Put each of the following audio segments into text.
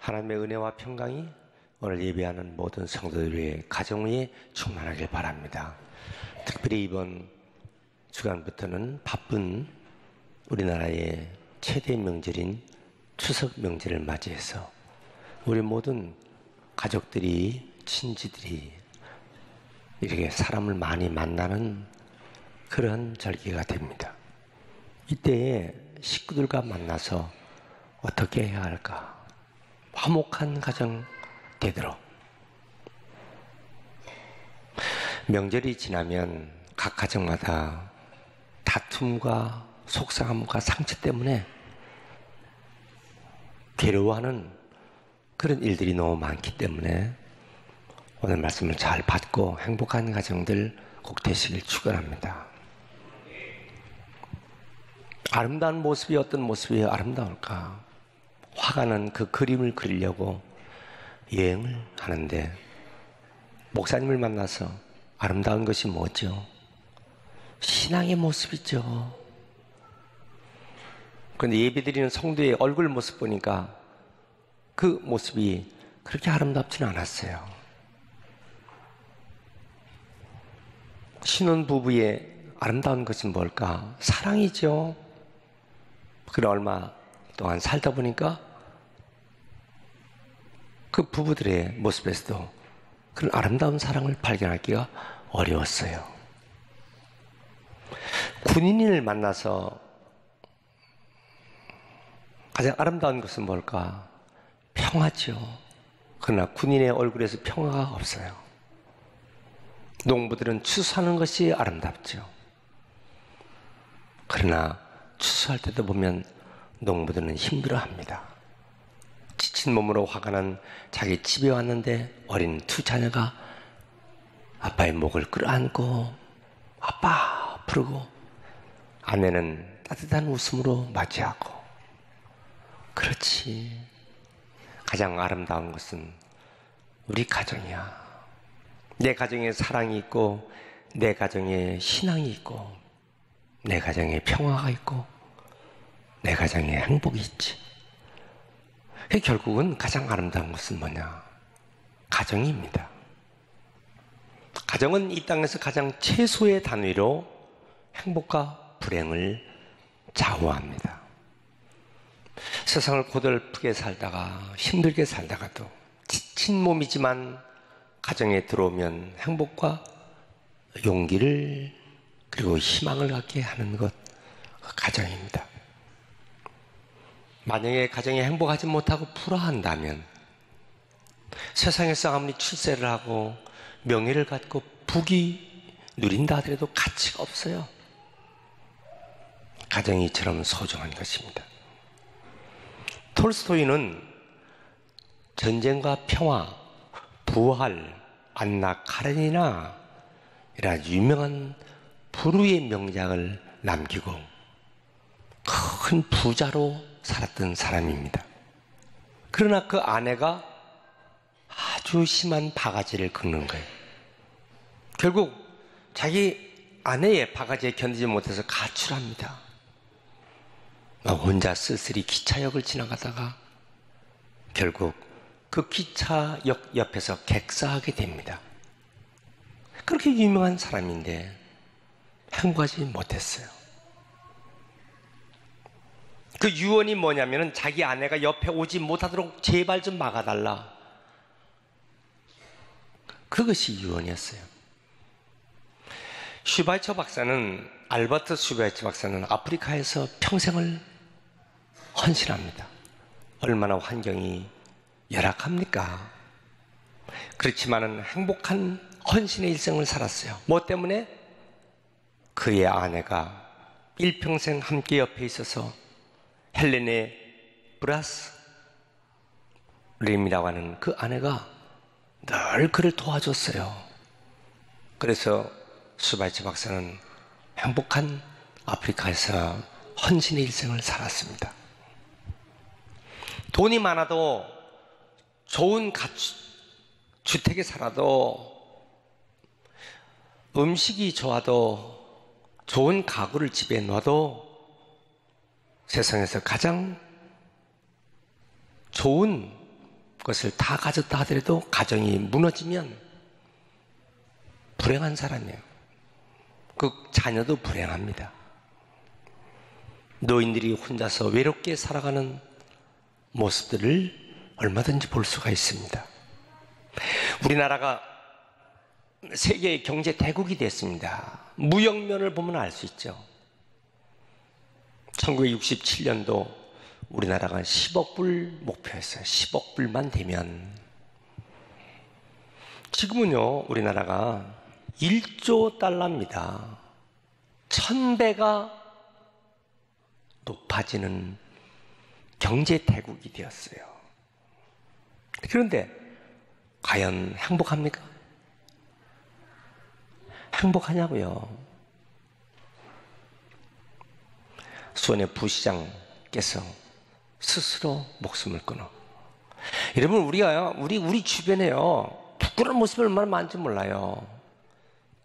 하나님의 은혜와 평강이 오늘 예배하는 모든 성도들의 가정 위에 충만하길 바랍니다. 특별히 이번 주간부터는 바쁜 우리나라의 최대 명절인 추석 명절을 맞이해서 우리 모든 가족들이, 친지들이 이렇게 사람을 많이 만나는 그런 절기가 됩니다. 이때에 식구들과 만나서 어떻게 해야 할까? 화목한 가정 되도록. 명절이 지나면 각 가정마다 다툼과 속상함과 상처 때문에 괴로워하는 그런 일들이 너무 많기 때문에 오늘 말씀을 잘 받고 행복한 가정들 꼭 되시길 축원합니다. 아름다운 모습이 어떤 모습이 아름다울까? 화가는 그 그림을 그리려고 여행을 하는데 목사님을 만나서 아름다운 것이 뭐죠? 신앙의 모습이죠. 그런데 예배드리는 성도의 얼굴 모습 보니까 그 모습이 그렇게 아름답지는 않았어요. 신혼부부의 아름다운 것은 뭘까? 사랑이죠. 그래 얼마 동안 살다 보니까 그 부부들의 모습에서도 그런 아름다운 사랑을 발견하기가 어려웠어요. 군인을 만나서 가장 아름다운 것은 뭘까? 평화죠. 그러나 군인의 얼굴에서 평화가 없어요. 농부들은 추수하는 것이 아름답죠. 그러나 추수할 때도 보면 농부들은 힘들어합니다. 지친 몸으로 화가 난 자기 집에 왔는데 어린 두 자녀가 아빠의 목을 끌어안고 아빠 부르고 아내는 따뜻한 웃음으로 맞이하고, 그렇지. 가장 아름다운 것은 우리 가정이야. 내 가정에 사랑이 있고 내 가정에 신앙이 있고 내 가정에 평화가 있고 내 가정에 행복이 있지. 결국은 가장 아름다운 것은 뭐냐? 가정입니다. 가정은 이 땅에서 가장 최소의 단위로 행복과 불행을 좌우합니다. 세상을 고달프게 살다가 힘들게 살다가도 지친 몸이지만 가정에 들어오면 행복과 용기를 그리고 희망을 갖게 하는 것, 가정입니다. 만약에 가정이 행복하지 못하고 불화한다면 세상에서 아무리 출세를 하고 명예를 갖고 부귀 누린다 하더라도 가치가 없어요. 가정이 이처럼 소중한 것입니다. 톨스토이는 전쟁과 평화, 부활, 안나 카레니나 이런 유명한 불후의 명작을 남기고 큰 부자로 살았던 사람입니다. 그러나 그 아내가 아주 심한 바가지를 긁는 거예요. 결국 자기 아내의 바가지에 견디지 못해서 가출합니다. 혼자 쓸쓸히 기차역을 지나가다가 결국 그 기차역 옆에서 객사하게 됩니다. 그렇게 유명한 사람인데 행복하지 못했어요. 그 유언이 뭐냐면은 자기 아내가 옆에 오지 못하도록 제발 좀 막아달라. 그것이 유언이었어요. 알버트 슈바이처 박사는 아프리카에서 평생을 헌신합니다. 얼마나 환경이 열악합니까? 그렇지만은 행복한 헌신의 일생을 살았어요. 뭐 때문에? 그의 아내가 일평생 함께 옆에 있어서 헬레네 브라스림이라고 하는 그 아내가 늘 그를 도와줬어요. 그래서 슈바이처 박사는 행복한 아프리카에서 헌신의 일생을 살았습니다. 돈이 많아도 좋은 주택에 살아도 음식이 좋아도 좋은 가구를 집에 놔도 세상에서 가장 좋은 그것을 다 가졌다 하더라도 가정이 무너지면 불행한 사람이에요. 그 자녀도 불행합니다. 노인들이 혼자서 외롭게 살아가는 모습들을 얼마든지 볼 수가 있습니다. 우리나라가 세계 경제 대국이 됐습니다. 무역면을 보면 알 수 있죠. 1967년도 우리나라가 10억 불 목표였어요. 10억 불만 되면. 지금은요, 우리나라가 1조 달러입니다. 1000배가 높아지는 경제 대국이 되었어요. 그런데 과연 행복합니까? 행복하냐고요? 수원의 부시장께서 스스로 목숨을 끊어. 여러분, 우리 주변에요, 부끄러운 모습이 얼마나 많은지 몰라요.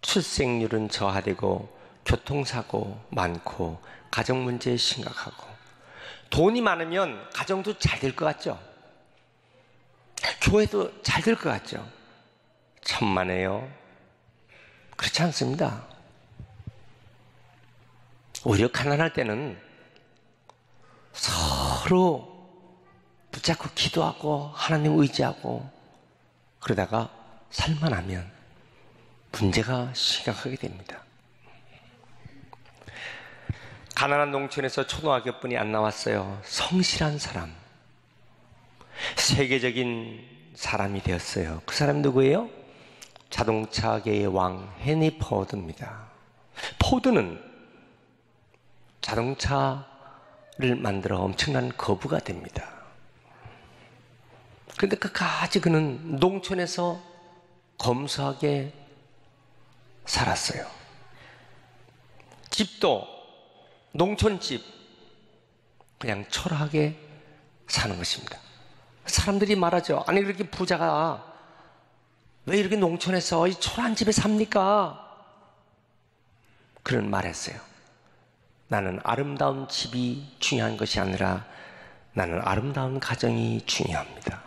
출생률은 저하되고 교통사고 많고 가정 문제 심각하고, 돈이 많으면 가정도 잘 될 것 같죠? 교회도 잘 될 것 같죠? 천만에요. 그렇지 않습니다. 오히려 가난할 때는 서로 붙잡고 기도하고 하나님 의지하고 그러다가 살만하면 문제가 심각하게 됩니다. 가난한 농촌에서 초등학교뿐이 안 나왔어요. 성실한 사람, 세계적인 사람이 되었어요. 그 사람 누구예요? 자동차계의 왕 헤니 포드입니다. 포드는 자동차를 만들어 엄청난 거부가 됩니다. 그런데 끝까지 그는 농촌에서 검소하게 살았어요. 집도 농촌집, 그냥 초라하게 사는 것입니다. 사람들이 말하죠. 아니, 그렇게 부자가 왜 이렇게 농촌에서 이 초라한 집에 삽니까? 그런 말했어요. 나는 아름다운 집이 중요한 것이 아니라 나는 아름다운 가정이 중요합니다.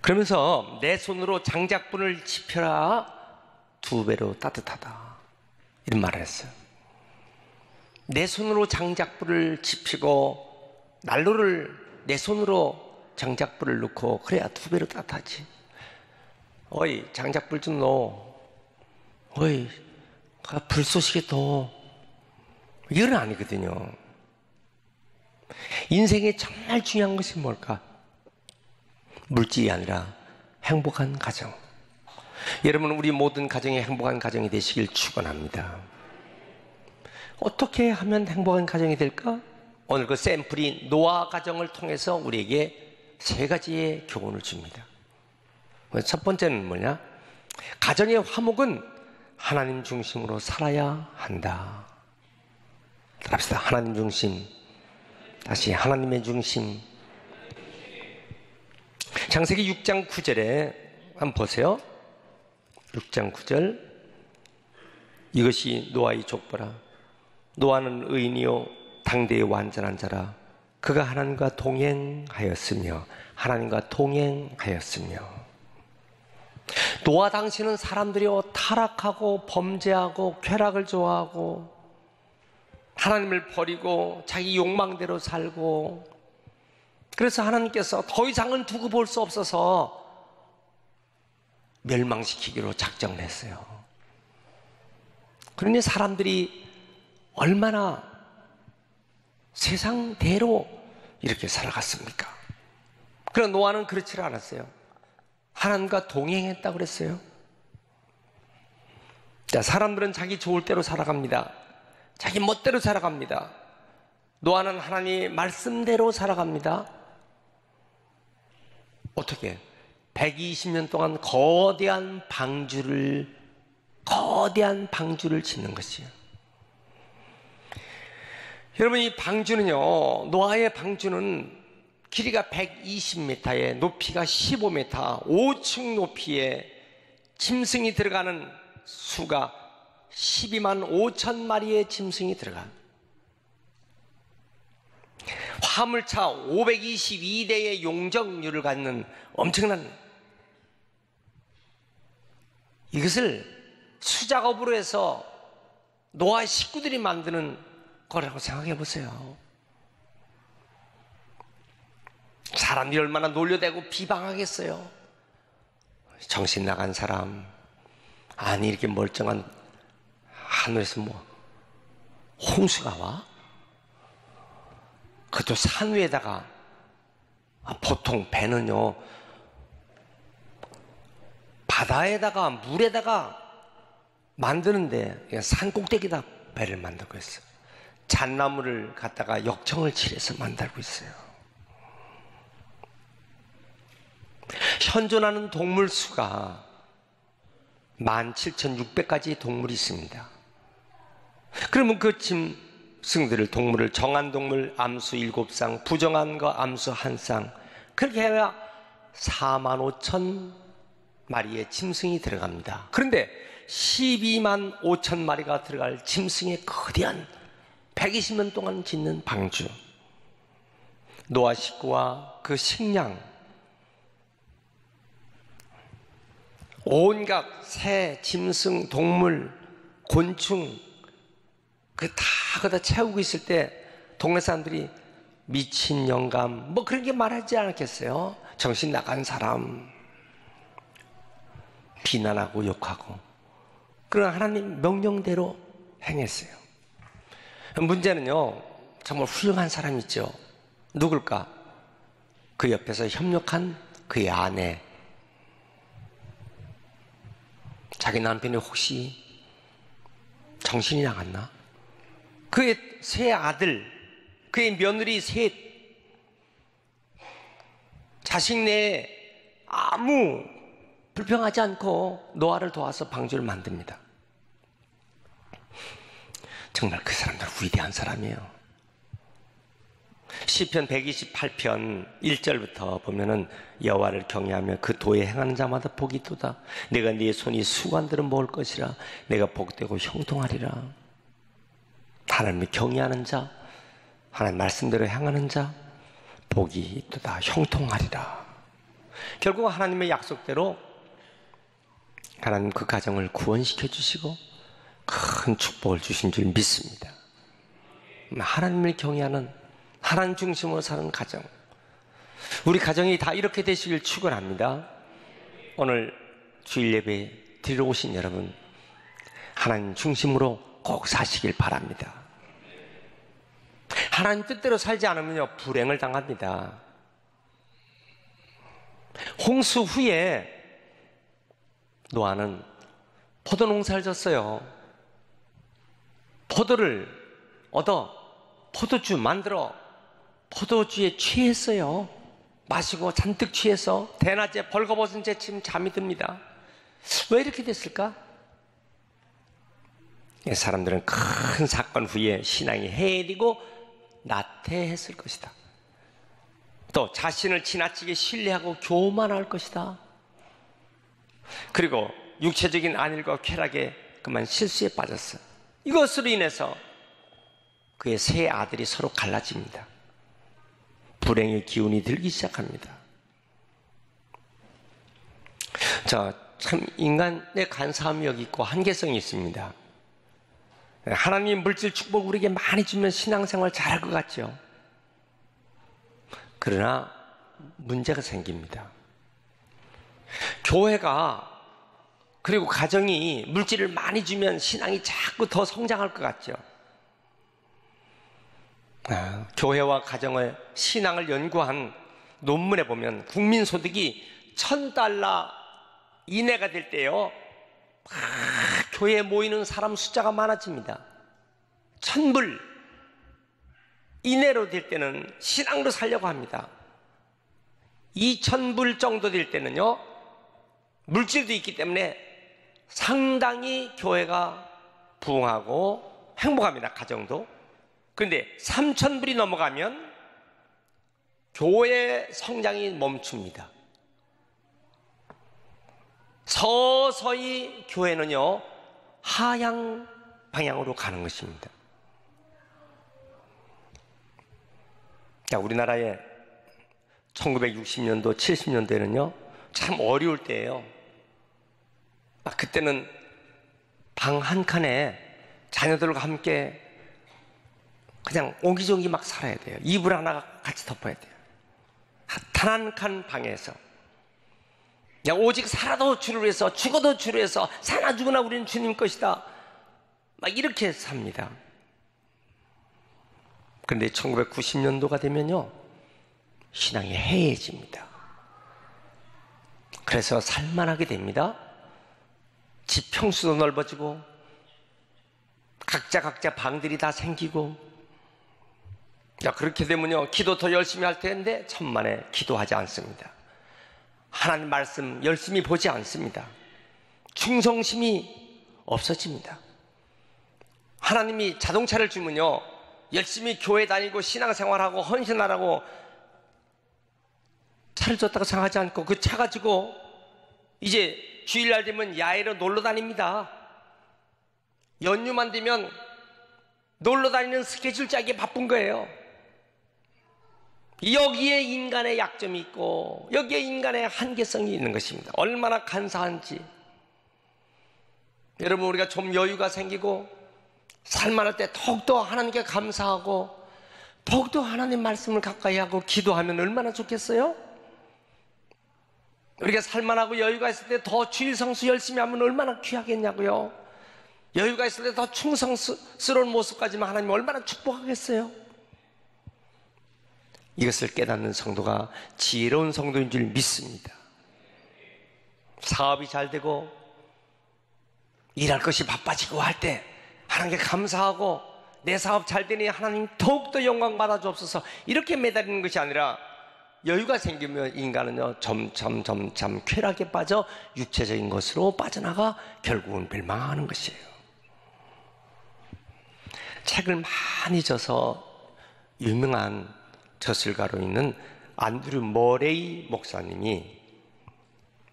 그러면서 내 손으로 장작불을 지펴라 2배로 따뜻하다, 이런 말을 했어요. 내 손으로 장작불을 지피고 난로를 내 손으로 장작불을 넣고 그래야 2배로 따뜻하지. 어이, 장작불 좀 넣어. 어이, 불쏘시개 더. 이건 아니거든요. 인생에 정말 중요한 것이 뭘까? 물질이 아니라 행복한 가정. 여러분, 우리 모든 가정이 행복한 가정이 되시길 축원합니다. 어떻게 하면 행복한 가정이 될까? 오늘 그 샘플이 노아 가정을 통해서 우리에게 3가지의 교훈을 줍니다. 첫 번째는 뭐냐? 가정의 화목은 하나님 중심으로 살아야 한다. 합시다. 하나님 중심. 다시 하나님의 중심. 창세기 6장 9절에 한번 보세요. 6장 9절. 이것이 노아의 족보라. 노아는 의인이요 당대의 완전한 자라. 그가 하나님과 동행하였으며 노아 당시는 사람들이요 타락하고 범죄하고 쾌락을 좋아하고 하나님을 버리고 자기 욕망대로 살고, 그래서 하나님께서 더 이상은 두고 볼 수 없어서 멸망시키기로 작정을 했어요. 그러니 사람들이 얼마나 세상대로 이렇게 살아갔습니까? 그러나 노아는 그렇지 않았어요. 하나님과 동행했다고 그랬어요. 자, 사람들은 자기 좋을 대로 살아갑니다. 자기 멋대로 살아갑니다. 노아는 하나님의 말씀대로 살아갑니다. 어떻게? 120년 동안 거대한 방주를 짓는 것이에요. 여러분, 이 방주는요, 노아의 방주는 길이가 120m에 높이가 15m, 5층 높이에 짐승이 들어가는 수가 12만 5천 마리의 짐승이 들어가. 화물차 522대의 용적률을 갖는 엄청난, 이것을 수작업으로 해서 노아 식구들이 만드는 거라고 생각해 보세요. 사람들이 얼마나 놀려대고 비방하겠어요. 정신 나간 사람, 아니 이렇게 멀쩡한 하늘에서 뭐 홍수가 와? 그것도 산 위에다가. 보통 배는요 바다에다가 물에다가 만드는데 산 꼭대기에다 배를 만들고 있어요. 잣나무를 갖다가 역청을 칠해서 만들고 있어요. 현존하는 동물 수가 17,600가지 동물이 있습니다. 그러면 그 짐승들을, 동물을 정한 동물 암수 7쌍, 부정한 거 암수 1쌍, 그렇게 해야 45,000 마리의 짐승이 들어갑니다. 그런데 12만 5천 마리가 들어갈 짐승의 거대한 120년 동안 짓는 방주, 노아 식구와 그 식량, 온갖 새, 짐승, 동물, 곤충, 그 다 거기다 채우고 있을 때 동네 사람들이 미친 영감 뭐 그런 게 말하지 않았겠어요? 정신 나간 사람, 비난하고 욕하고. 그러나 하나님 명령대로 행했어요. 문제는요, 정말 훌륭한 사람 있죠. 누굴까? 그 옆에서 협력한 그의 아내. 자기 남편이 혹시 정신이 나갔나? 그의 세 아들, 그의 며느리 셋, 자식 내에 아무 불평하지 않고 노아를 도와서 방주를 만듭니다. 정말 그 사람들 위대한 사람이에요. 시편 128편 1절부터 보면은 여호와를 경외하며 그 도에 행하는 자마다 복이 있도다. 내가 네 손이 수관들은 먹을 것이라. 내가 복되고 형통하리라. 하나님을 경외하는 자, 하나님 말씀대로 행하는 자, 복이 있도다, 형통하리라. 결국 하나님의 약속대로 하나님 그 가정을 구원시켜 주시고 큰 축복을 주신 줄 믿습니다. 하나님을 경외하는, 하나님 중심으로 사는 가정, 우리 가정이 다 이렇게 되시길 축원합니다. 오늘 주일 예배 드리러 오신 여러분, 하나님 중심으로 꼭 사시길 바랍니다. 하나님 뜻대로 살지 않으면요 불행을 당합니다. 홍수 후에 노아는 포도 농사를 졌어요. 포도를 얻어 포도주 만들어 포도주에 취했어요. 마시고 잔뜩 취해서 대낮에 벌거벗은 채 지금 잠이 듭니다. 왜 이렇게 됐을까? 사람들은 큰 사건 후에 신앙이 해리고 나태했을 것이다. 또 자신을 지나치게 신뢰하고 교만할 것이다. 그리고 육체적인 안일과 쾌락에 그만 실수에 빠졌어. 이것으로 인해서 그의 세 아들이 서로 갈라집니다. 불행의 기운이 들기 시작합니다. 참 인간의 간사함이 여기 있고 한계성이 있습니다. 하나님 물질 축복 우리에게 많이 주면 신앙생활 잘할 것 같죠. 그러나 문제가 생깁니다. 교회가 그리고 가정이 물질을 많이 주면 신앙이 자꾸 더 성장할 것 같죠. 교회와 가정의 신앙을 연구한 논문에 보면 국민소득이 $1,000 이내가 될 때요 교회에 모이는 사람 숫자가 많아집니다. 1,000불 이내로 될 때는 신앙으로 살려고 합니다. 2,000불 정도 될 때는요 물질도 있기 때문에 상당히 교회가 부흥하고 행복합니다. 가정도. 그런데 3,000불이 넘어가면 교회 성장이 멈춥니다. 서서히 교회는요 하향 방향으로 가는 것입니다. 자, 우리나라에 1960년도, 70년대는요, 참 어려울 때예요. 그때는 방 한 칸에 자녀들과 함께 그냥 옹기종기 막 살아야 돼요. 이불 하나 같이 덮어야 돼요. 단 한 칸 방에서. 그냥 오직 살아도 주를 위해서, 죽어도 주를 위해서, 사나 죽으나 우리는 주님 것이다. 막 이렇게 삽니다. 그런데 1990년도가 되면요, 신앙이 해이해집니다. 그래서 살만하게 됩니다. 집 평수도 넓어지고 각자 방들이 다 생기고, 자, 그렇게 되면요, 기도 더 열심히 할 텐데 천만에 기도하지 않습니다. 하나님 말씀 열심히 보지 않습니다. 충성심이 없어집니다. 하나님이 자동차를 주면요, 열심히 교회 다니고 신앙생활하고 헌신하라고 차를 줬다고 생각하지 않고 그 차 가지고 이제 주일날 되면 야외로 놀러 다닙니다. 연휴만 되면 놀러 다니는 스케줄 짜기에 바쁜 거예요. 여기에 인간의 약점이 있고 여기에 인간의 한계성이 있는 것입니다. 얼마나 간사한지. 여러분, 우리가 좀 여유가 생기고 살만할 때 더욱더 하나님께 감사하고 더욱더 하나님 말씀을 가까이 하고 기도하면 얼마나 좋겠어요? 우리가 살만하고 여유가 있을 때 더 주일 성수 열심히 하면 얼마나 귀하겠냐고요. 여유가 있을 때 더 충성스러운 모습까지만 하나님 얼마나 축복하겠어요. 이것을 깨닫는 성도가 지혜로운 성도인 줄 믿습니다. 사업이 잘 되고 일할 것이 바빠지고 할 때 하나님께 감사하고 내 사업 잘 되니 하나님 더욱더 영광 받아 주옵소서, 이렇게 매달리는 것이 아니라 여유가 생기면 인간은요, 점점 쾌락에 빠져 육체적인 것으로 빠져나가 결국은 멸망하는 것이에요. 책을 많이 써서 유명한 저술가로 있는 안드류 머레이 목사님이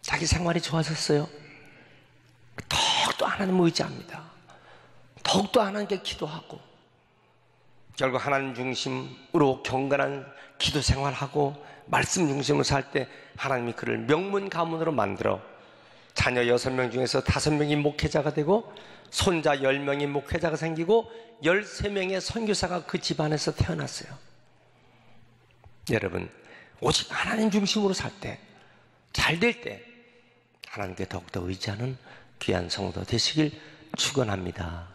자기 생활이 좋아졌어요. 더욱더 하나님을 의지합니다. 더욱더 하나님께 기도하고 결국 하나님 중심으로 경건한 기도 생활하고 말씀 중심으로 살 때 하나님이 그를 명문 가문으로 만들어 자녀 6명 중에서 5명이 목회자가 되고 손자 10명이 목회자가 생기고 13명의 선교사가 그 집안에서 태어났어요. 여러분, 오직 하나님 중심으로 살 때, 잘 될 때 하나님께 더욱더 의지하는 귀한 성도 되시길 축원합니다.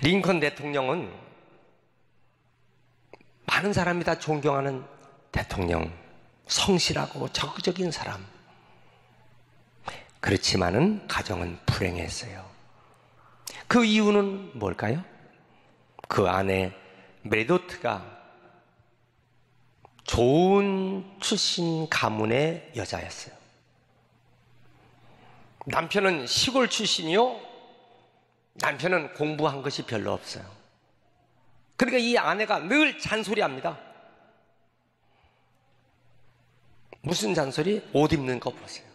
링컨 대통령은 많은 사람이 다 존경하는 대통령, 성실하고 적극적인 사람. 그렇지만은 가정은 불행했어요. 그 이유는 뭘까요? 그 아내 메리도트가 좋은 출신 가문의 여자였어요. 남편은 시골 출신이요, 남편은 공부한 것이 별로 없어요. 그러니까 이 아내가 늘 잔소리합니다. 무슨 잔소리? 옷 입는 거 보세요.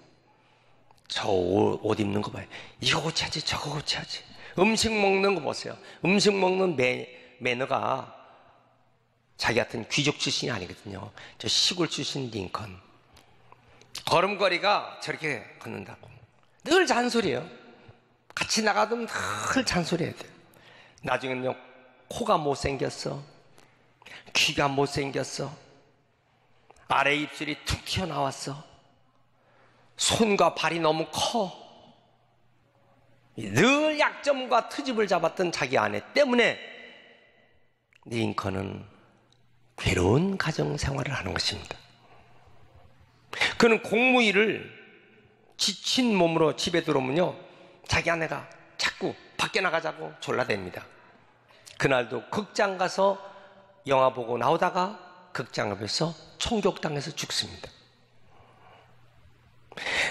저 옷 입는 거 봐요. 이거 고쳐야지, 저거 고쳐야지. 음식 먹는 거 보세요. 음식 먹는 매너가 자기 같은 귀족 출신이 아니거든요. 저 시골 출신 링컨. 걸음걸이가 저렇게 걷는다고. 늘 잔소리예요. 같이 나가도 늘 잔소리해야 돼요. 나중에는요, 코가 못생겼어, 귀가 못생겼어, 아래 입술이 툭 튀어나왔어, 손과 발이 너무 커. 늘 약점과 트집을 잡았던 자기 아내 때문에 링컨은 괴로운 가정 생활을 하는 것입니다. 그는 공무일을 지친 몸으로 집에 들어오면요, 자기 아내가 자꾸 밖에 나가자고 졸라댑니다. 그날도 극장 가서 영화 보고 나오다가 극장 앞에서 총격당해서 죽습니다.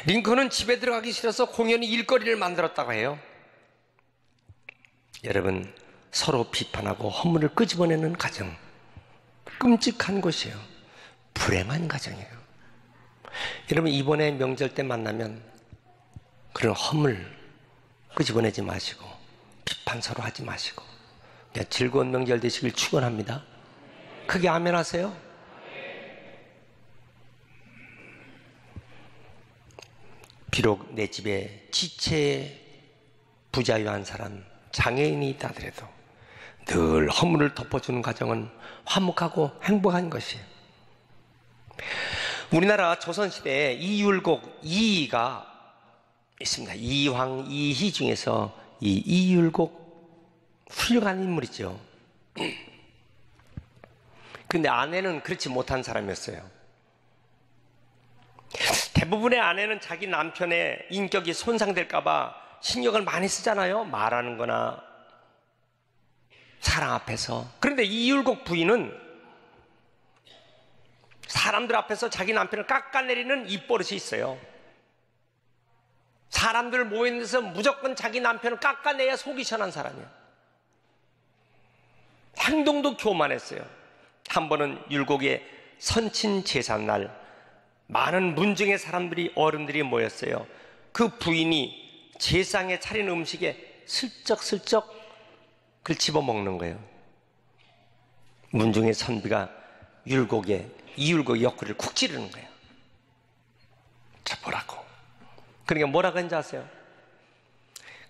링컨은 집에 들어가기 싫어서 공연히 일거리를 만들었다고 해요. 여러분, 서로 비판하고 허물을 끄집어내는 가정, 끔찍한 것이에요. 불행한 가정이에요. 여러분, 이번에 명절 때 만나면 그런 허물 끄집어내지 마시고 비판 서로 하지 마시고 즐거운 명절 되시길 축원합니다. 크게 아멘 하세요. 비록 내 집에 지체 부자유한 사람, 장애인이 있다 하더라도 늘 허물을 덮어주는 가정은 화목하고 행복한 것이에요. 우리나라 조선시대에 이율곡 이희가 있습니다. 이황, 이희 중에서 이 이율곡 훌륭한 인물이죠. 근데 아내는 그렇지 못한 사람이었어요. 대부분의 아내는 자기 남편의 인격이 손상될까봐 신경을 많이 쓰잖아요. 말하는 거나 사랑 앞에서. 그런데 이율곡 부인은 사람들 앞에서 자기 남편을 깎아내리는 입버릇이 있어요. 사람들 모이는 데서 무조건 자기 남편을 깎아내야 속이 시원한 사람이에요. 행동도 교만했어요. 한 번은 율곡의 선친 제삿날 많은 문중의 사람들이 어른들이 모였어요. 그 부인이 제상에 차린 음식에 슬쩍슬쩍 그걸 집어먹는 거예요. 문중의 선비가 이율곡의 옆구리를 쿡 찌르는 거예요. 저 보라고. 그러니까 뭐라고 했는지 아세요?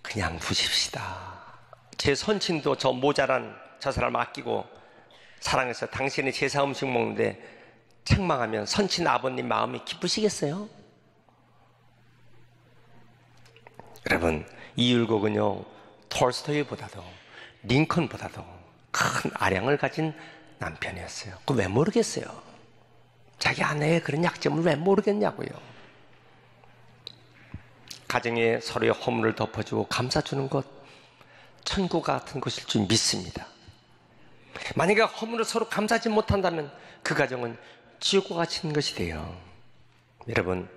그냥 두십시다. 제 선친도 저 모자란 저 사람 아끼고 사랑해서 당신의 제사 음식 먹는데 책망하면 선친 아버님 마음이 기쁘시겠어요? 여러분, 이율곡은요 톨스토이보다도 링컨보다도 큰 아량을 가진 남편이었어요. 그거 왜 모르겠어요? 자기 아내의 그런 약점을 왜 모르겠냐고요. 가정에 서로의 허물을 덮어주고 감싸주는 것, 천국 같은 것일 줄 믿습니다. 만약에 허물을 서로 감싸지 못한다면 그 가정은 지옥과 같은 것이 돼요. 여러분,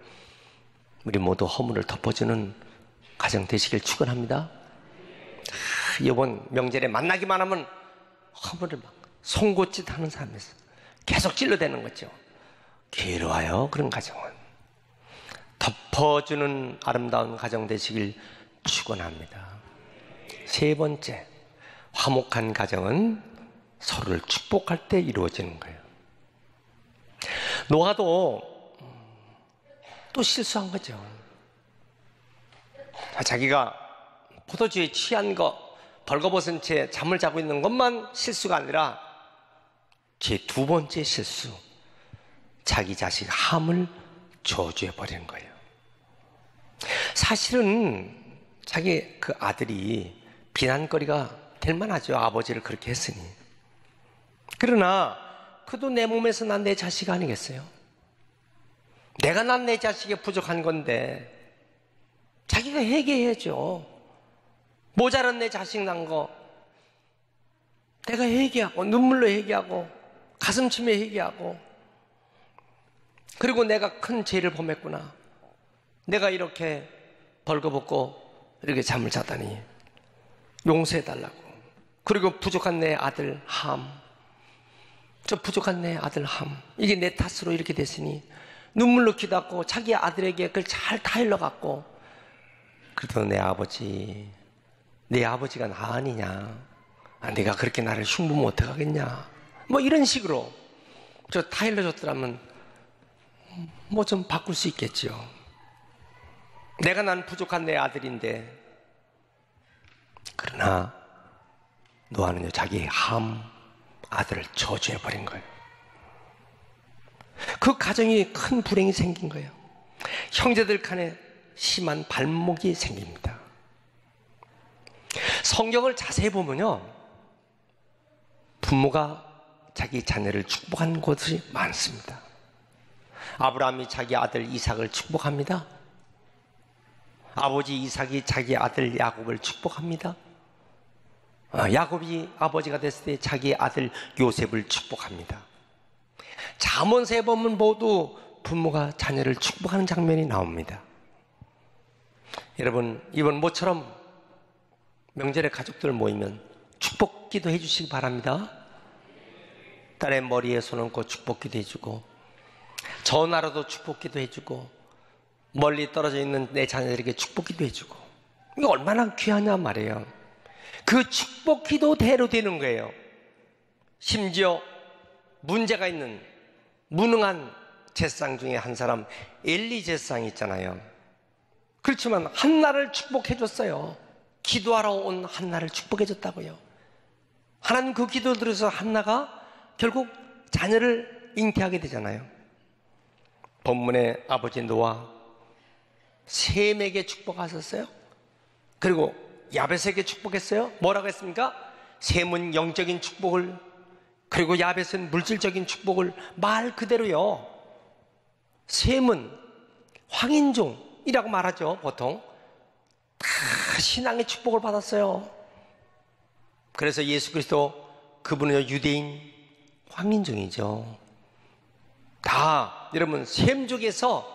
우리 모두 허물을 덮어주는 가정 되시길 축원합니다. 이번 명절에 만나기만 하면 허물을 막 송곳짓 하는 사람에서 계속 찔러대는 거죠. 괴로워요, 그런 가정은. 덮어주는 아름다운 가정 되시길 축원합니다. 세 번째, 화목한 가정은 서로를 축복할 때 이루어지는 거예요. 노아도 또 실수한 거죠. 자기가 포도주에 취한 거 벌거벗은 채 잠을 자고 있는 것만 실수가 아니라 제 두 번째 실수, 자기 자식 함을 저주해 버리는 거예요. 사실은 자기 그 아들이 비난거리가 될 만하죠. 아버지를 그렇게 했으니. 그러나 그도 내 몸에서 난 내 자식 아니겠어요? 내가 난 내 자식에 부족한 건데 자기가 회개해야죠. 모자란 내 자식 난 거 내가 회개하고 눈물로 회개하고 가슴치며 회개하고, 그리고 내가 큰 죄를 범했구나. 내가 이렇게 벌거벗고 이렇게 잠을 자다니 용서해달라고. 그리고 부족한 내 아들 함, 저 부족한 내 아들 함, 이게 내 탓으로 이렇게 됐으니 눈물로 기도하고 자기 아들에게 그걸 잘 타일러갖고, 그래도 내 아버지가 나 아니냐, 내가 그렇게 나를 흉보면 어떡하겠냐, 뭐 이런 식으로 저 타일러 줬더라면 뭐 좀 바꿀 수 있겠죠. 내가 난 부족한 내 아들인데. 그러나 노아는요 자기 함 아들을 저주해버린 거예요. 그 가정이 큰 불행이 생긴 거예요. 형제들 간에 심한 발목이 생깁니다. 성경을 자세히 보면요, 부모가 자기 자녀를 축복한 곳이 많습니다. 아브라함이 자기 아들 이삭을 축복합니다. 아버지 이삭이 자기 아들 야곱을 축복합니다. 야곱이 아버지가 됐을 때 자기 아들 요셉을 축복합니다. 잠언서에 보면 모두 부모가 자녀를 축복하는 장면이 나옵니다. 여러분, 이번 모처럼 명절에 가족들 모이면 축복 기도해 주시기 바랍니다. 딸의 머리에 손 얹고 축복 기도 해주고, 전화로도 축복 기도 해주고, 멀리 떨어져 있는 내 자녀들에게 축복 기도 해주고, 이거 얼마나 귀하냐 말이에요. 그 축복 기도대로 되는 거예요. 심지어 문제가 있는 무능한 제사장 중에 한 사람 엘리 제사장이 있잖아요. 그렇지만 한나를 축복해 줬어요. 기도하러 온 한나를 축복해 줬다고요. 하나님 그 기도를 들어서 한나가 결국 자녀를 잉태하게 되잖아요. 본문의 아버지 노아 셈에게 축복하셨어요. 그리고 야벳에게 축복했어요. 뭐라고 했습니까? 셈은 영적인 축복을, 그리고 야벳은 물질적인 축복을 말 그대로요. 셈은 황인종이라고 말하죠. 보통 다 신앙의 축복을 받았어요. 그래서 예수 그리스도 그분은 유대인 황인종이죠. 다 여러분 셈족에서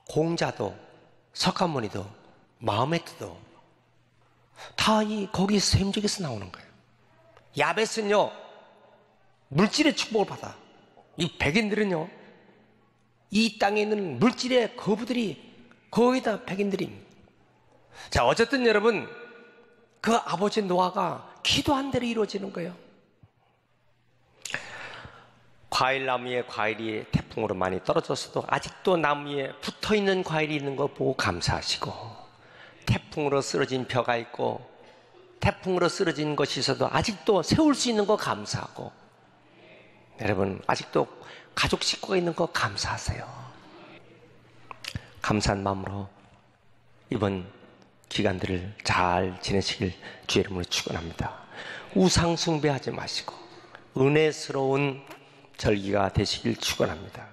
공자도 석가모니도 마호메트도 다 거기 셈족에서 나오는 거예요. 야벳은요 물질의 축복을 받아. 이 백인들은요 이 땅에 있는 물질의 거부들이 거의 다 백인들입니다. 자, 어쨌든 여러분 그 아버지 노아가 기도한 대로 이루어지는 거예요. 과일나무에 과일이 태풍으로 많이 떨어졌어도 아직도 나무에 붙어있는 과일이 있는 거 보고 감사하시고, 태풍으로 쓰러진 벼가 있고 태풍으로 쓰러진 것이 있어도 아직도 세울 수 있는 거 감사하고, 여러분 아직도 가족 식구가 있는 거 감사하세요. 감사한 마음으로 이번 기간들을 잘 지내시길 주의 이름으로 축원합니다. 우상 숭배하지 마시고 은혜스러운 절기가 되시길 축원합니다.